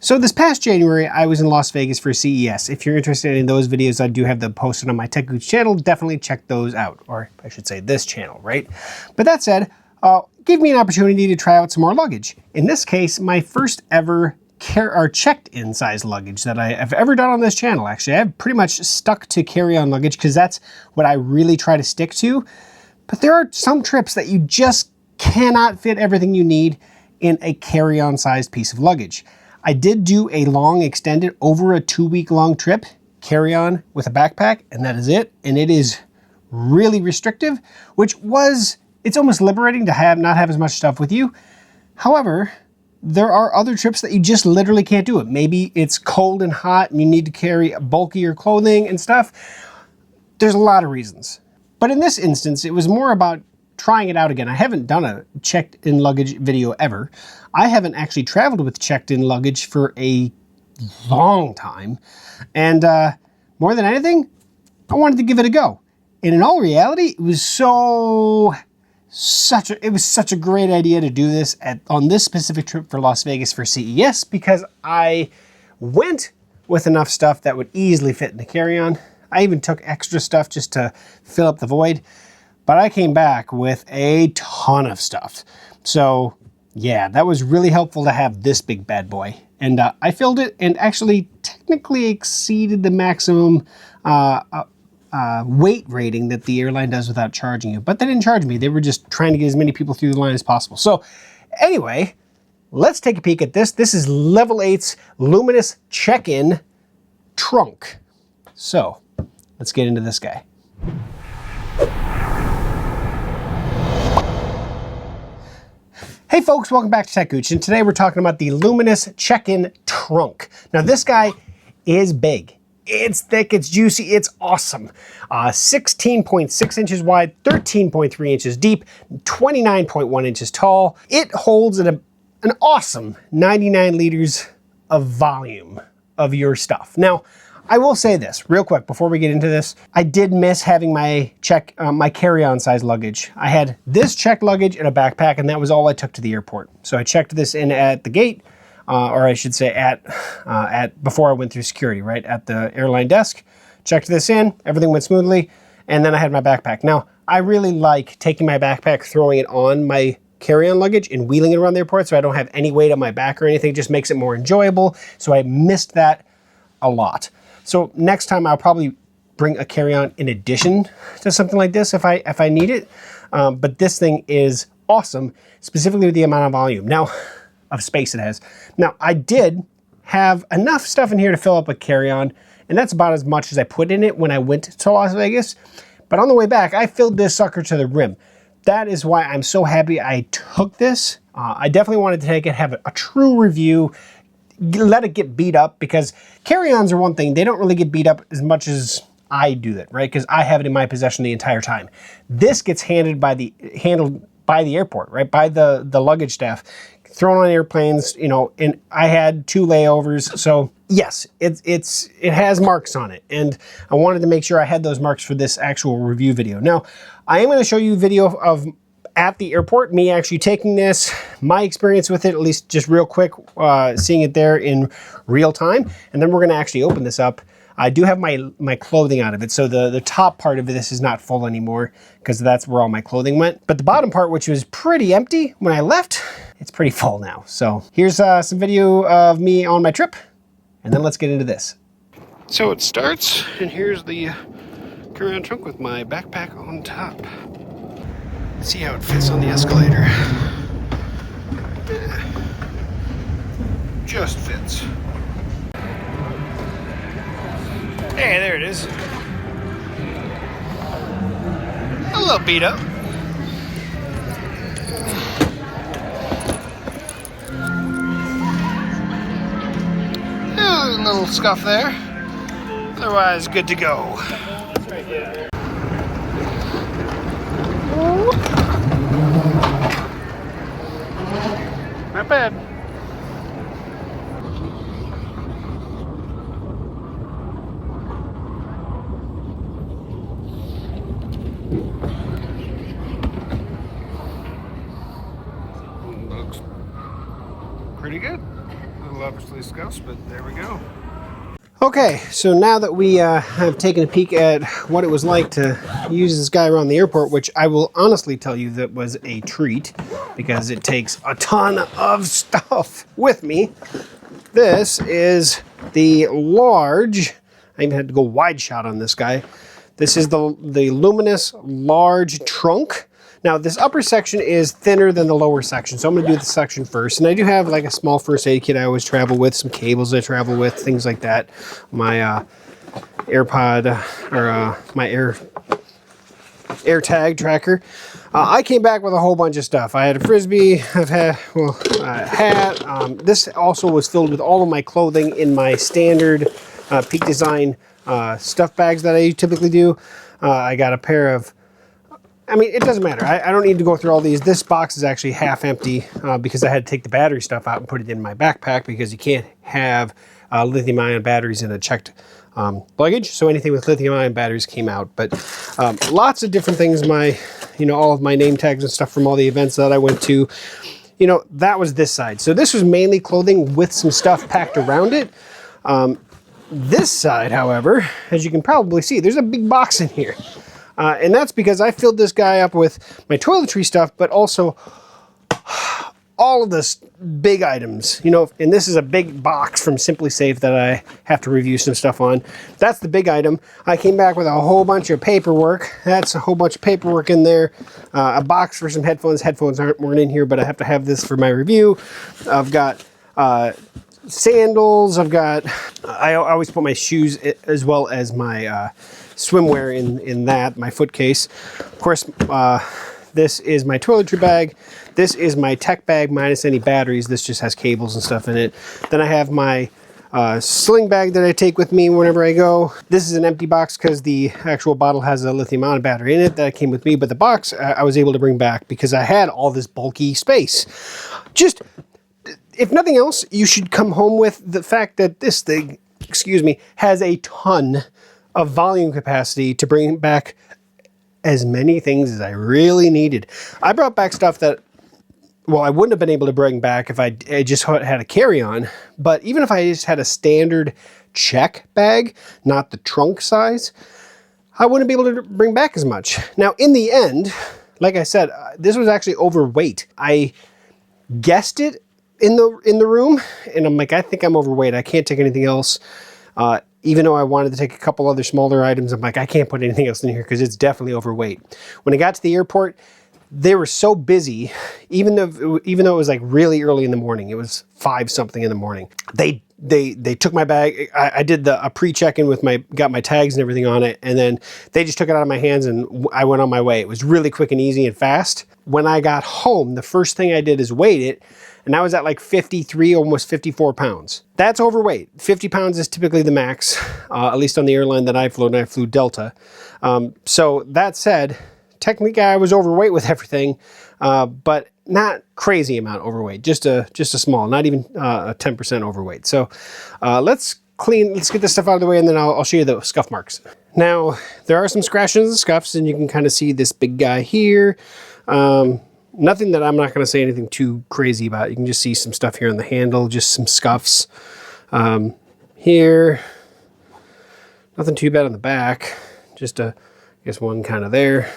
So this past January, I was in Las Vegas for CES. If you're interested in those videos, I do have them posted on my techgooch channel. Definitely check those out, or I should say this channel, right? But that said, gave me an opportunity to try out some more luggage. In this case, my first ever checked-in size luggage that I have ever done on this channel, actually. I've pretty much stuck to carry-on luggage because that's what I really try to stick to. But there are some trips that you just cannot fit everything you need in a carry-on sized piece of luggage. I did do a long extended, over a 2-week long trip, carry-on with a backpack, and that is it. And it is really restrictive, it's almost liberating to not have as much stuff with you. However, there are other trips that you just literally can't do it. Maybe it's cold and hot and you need to carry bulkier clothing and stuff. There's a lot of reasons. But in this instance, it was more about trying it out again. I haven't done a checked-in luggage video ever. I haven't actually traveled with checked-in luggage for a long time. And more than anything, I wanted to give it a go. And in all reality, it was such a great idea to do this on this specific trip for Las Vegas for CES, because I went with enough stuff that would easily fit in the carry-on. I even took extra stuff just to fill up the void. But I came back with a ton of stuff. So yeah, that was really helpful to have this big bad boy. And I filled it and actually technically exceeded the maximum weight rating that the airline does without charging you. But they didn't charge me. They were just trying to get as many people through the line as possible. So anyway, let's take a peek at this. This is Level8's Luminous Check-In Trunk. So let's get into this guy. Hey folks, welcome back to techgooch, and today we're talking about the Luminous Check-In Trunk. Now this guy is big. It's thick, it's juicy, it's awesome. 16.6 inches wide, 13.3 inches deep, 29.1 inches tall. It holds an awesome 99 liters of volume of your stuff. Now, I will say this real quick before we get into this. I did miss having my carry-on size luggage. I had this checked luggage and a backpack, and that was all I took to the airport. So I checked this in at the gate, or I should say before I went through security, right at the airline desk. Checked this in, everything went smoothly, and then I had my backpack. Now, I really like taking my backpack, throwing it on my carry-on luggage and wheeling it around the airport so I don't have any weight on my back or anything. It just makes it more enjoyable. So I missed that a lot. So next time I'll probably bring a carry-on in addition to something like this if I need it. But this thing is awesome, specifically with the amount of volume of space it has. Now, I did have enough stuff in here to fill up a carry-on, and that's about as much as I put in it when I went to Las Vegas. But on the way back, I filled this sucker to the rim. That is why I'm so happy I took this. I definitely wanted to take it, have a true review, let it get beat up, because carry-ons are one thing. They don't really get beat up as much as I do that, right? Because I have it in my possession the entire time. This gets handled by the airport, right? By the luggage staff, thrown on airplanes, you know, and I had 2 layovers. So yes, it has marks on it. And I wanted to make sure I had those marks for this actual review video. Now, I am going to show you a video of at the airport, me actually taking this, my experience with it, at least just real quick, seeing it there in real time. And then we're going to actually open this up. I do have my clothing out of it, so the top part of this is not full anymore because that's where all my clothing went. But the bottom part, which was pretty empty when I left, it's pretty full now. So here's some video of me on my trip, and then let's get into this. So it starts, and here's the carry-on trunk with my backpack on top. See how it fits on the escalator. Yeah. Just fits. Hey, there it is. A little beat up. A little scuff there. Otherwise, good to go. Not bad. Looks pretty good. A selfishly scuffs, but there we go. Okay, so now that we have taken a peek at what it was like to use this guy around the airport, which I will honestly tell you that was a treat because it takes a ton of stuff with me. This is the large, I even had to go wide shot on this guy. This is the Luminous Large Trunk. Now this upper section is thinner than the lower section, so I'm going to do the section first. And I do have like a small first aid kit I always travel with, some cables I travel with, things like that. My AirPod, or my AirTag tracker. I came back with a whole bunch of stuff. I had a Frisbee, I've had, well, a hat. This also was filled with all of my clothing in my standard Peak Design stuff bags that I typically do. I got a pair of, I mean, it doesn't matter. I don't need to go through all these. This box is actually half empty because I had to take the battery stuff out and put it in my backpack because you can't have lithium-ion batteries in a checked luggage. So anything with lithium-ion batteries came out. But lots of different things, all of my name tags and stuff from all the events that I went to, that was this side. So this was mainly clothing with some stuff packed around it. This side, however, as you can probably see, there's a big box in here. And that's because I filled this guy up with my toiletry stuff, but also all of this big items, and this is a big box from Simply Safe that I have to review some stuff on. That's the big item. I came back with a whole bunch of paperwork. That's a whole bunch of paperwork in there. A box for some headphones. Headphones weren't in here, but I have to have this for my review. I've got sandals. I've got, I always put my shoes as well as my swimwear in that, my foot case. Of course, this is my toiletry bag. This is my tech bag minus any batteries. This just has cables and stuff in it. Then I have my sling bag that I take with me whenever I go. This is an empty box because the actual bottle has a lithium-ion battery in it that came with me, but the box I was able to bring back because I had all this bulky space. Just, if nothing else, you should come home with the fact that this thing, has a ton of volume capacity to bring back as many things as I really needed. I brought back stuff that, well, I wouldn't have been able to bring back if I just had a carry-on, but even if I just had a standard check bag, not the trunk size, I wouldn't be able to bring back as much. Now, in the end, like I said, this was actually overweight. I guessed it in the room, and I'm like, I think I'm overweight. I can't take anything else. Even though I wanted to take a couple other smaller items, I'm like, I can't put anything else in here because it's definitely overweight. When I got to the airport, they were so busy, even though it was like really early in the morning. It was 5-something in the morning. They took my bag. I did a pre-check-in with got my tags and everything on it, and then they just took it out of my hands and I went on my way. It was really quick and easy and fast. When I got home, the first thing I did is weighed it, and I was at like 53, almost 54 pounds. That's overweight. 50 pounds is typically the max, at least on the airline that I flew, and I flew Delta. So that said, technically I was overweight with everything, but not crazy amount overweight, just a small, not even a 10% overweight. So let's get this stuff out of the way, and then I'll show you the scuff marks. Now, there are some scratches and scuffs, and you can kind of see this big guy here. Nothing that I'm not going to say anything too crazy about. You can just see some stuff here on the handle, just some scuffs. Here, nothing too bad on the back. Just I guess one kind of there.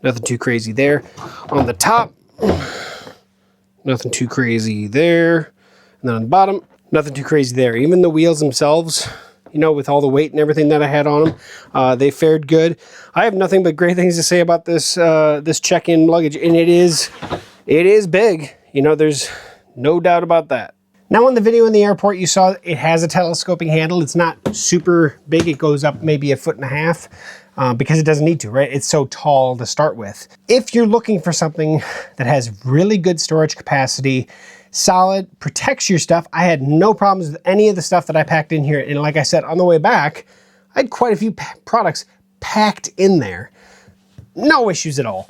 Nothing too crazy there. On the top, nothing too crazy there. And then on the bottom, nothing too crazy there. Even the wheels themselves, with all the weight and everything that I had on them, they fared good. I have nothing but great things to say about this this check-in luggage, and it is big. There's no doubt about that. Now, on the video in the airport, you saw it has a telescoping handle. It's not super big. It goes up maybe 1.5 feet because it doesn't need to, right? It's so tall to start with. If you're looking for something that has really good storage capacity, solid, protects your stuff, I had no problems with any of the stuff that I packed in here. And like I said, on the way back, I had quite a few products packed in there. No issues at all.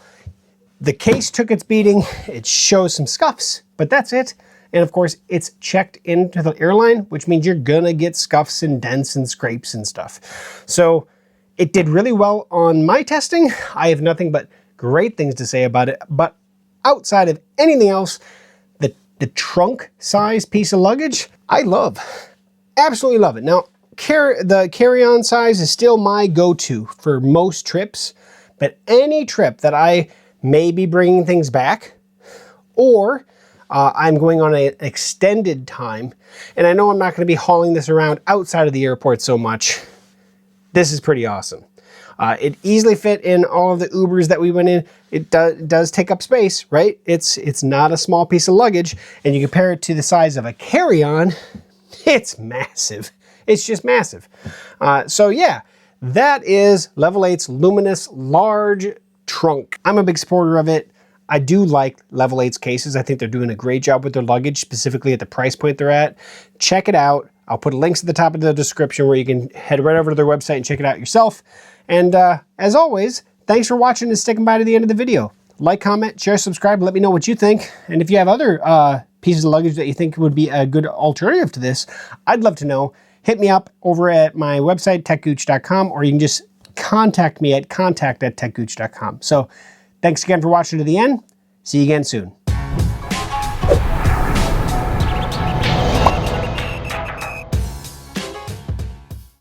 The case took its beating. It shows some scuffs, but that's it. And of course, it's checked into the airline, which means you're gonna get scuffs and dents and scrapes and stuff. So it did really well on my testing. I have nothing but great things to say about it. But outside of anything else, the the trunk size piece of luggage, I love. Absolutely love it. Now, the carry-on size is still my go-to for most trips, but any trip that I may be bringing things back, or I'm going on an extended time, and I know I'm not going to be hauling this around outside of the airport so much, this is pretty awesome. It easily fit in all of the Ubers that we went in. It does take up space, right? It's not a small piece of luggage, and you compare it to the size of a carry-on, it's massive. It's just massive. So yeah, that is Level 8's Luminous Large Trunk. I'm a big supporter of it. I do like Level 8's cases. I think they're doing a great job with their luggage, specifically at the price point they're at. Check it out. I'll put links at the top of the description where you can head right over to their website and check it out yourself. And as always, thanks for watching and sticking by to the end of the video. Like, comment, share, subscribe, let me know what you think. And if you have other pieces of luggage that you think would be a good alternative to this, I'd love to know. Hit me up over at my website, techgooch.com, or you can just contact me at contact@techgooch.com. So thanks again for watching to the end. See you again soon.